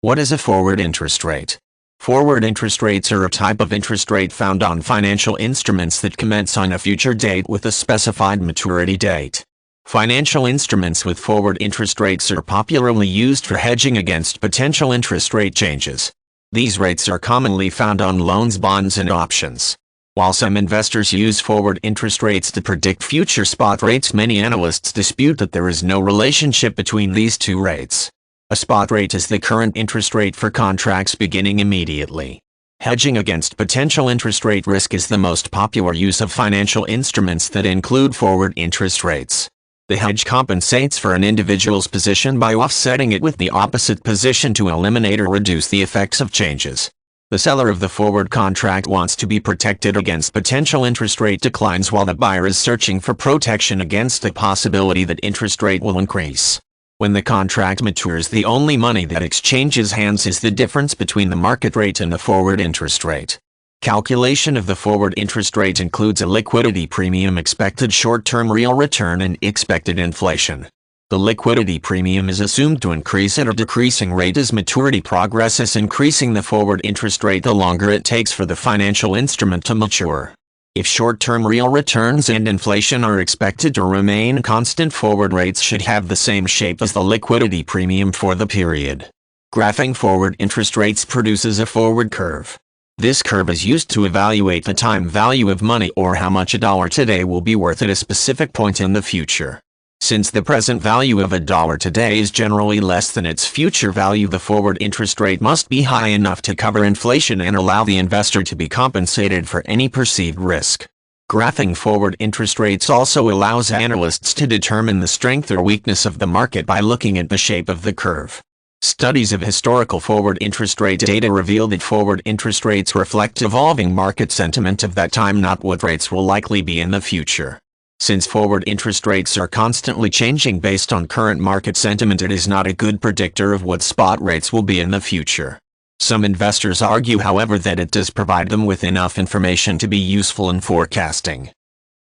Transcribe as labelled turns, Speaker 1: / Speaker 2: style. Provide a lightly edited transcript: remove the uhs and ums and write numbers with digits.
Speaker 1: What is a forward interest rate? Forward interest rates are a type of interest rate found on financial instruments that commence on a future date with a specified maturity date. Financial instruments with forward interest rates are popularly used for hedging against potential interest rate changes. These rates are commonly found on loans, bonds, and options. While some investors use forward interest rates to predict future spot rates, many analysts dispute that there is no relationship between these two rates. A spot rate is the current interest rate for contracts beginning immediately. Hedging against potential interest rate risk is the most popular use of financial instruments that include forward interest rates. The hedge compensates for an individual's position by offsetting it with the opposite position to eliminate or reduce the effects of changes. The seller of the forward contract wants to be protected against potential interest rate declines, while the buyer is searching for protection against the possibility that interest rate will increase. When the contract matures, the only money that exchanges hands is the difference between the market rate and the forward interest rate. Calculation of the forward interest rate includes a liquidity premium, expected short-term real return, and expected inflation. The liquidity premium is assumed to increase at a decreasing rate as maturity progresses, increasing the forward interest rate the longer it takes for the financial instrument to mature. If short-term real returns and inflation are expected to remain constant, forward rates should have the same shape as the liquidity premium for the period. Graphing forward interest rates produces a forward curve. This curve is used to evaluate the time value of money, or how much a dollar today will be worth at a specific point in the future. Since the present value of a dollar today is generally less than its future value, the forward interest rate must be high enough to cover inflation and allow the investor to be compensated for any perceived risk. Graphing forward interest rates also allows analysts to determine the strength or weakness of the market by looking at the shape of the curve. Studies of historical forward interest rate data reveal that forward interest rates reflect evolving market sentiment of that time, not what rates will likely be in the future. Since forward interest rates are constantly changing based on current market sentiment, it is not a good predictor of what spot rates will be in the future. Some investors argue, however, that it does provide them with enough information to be useful in forecasting.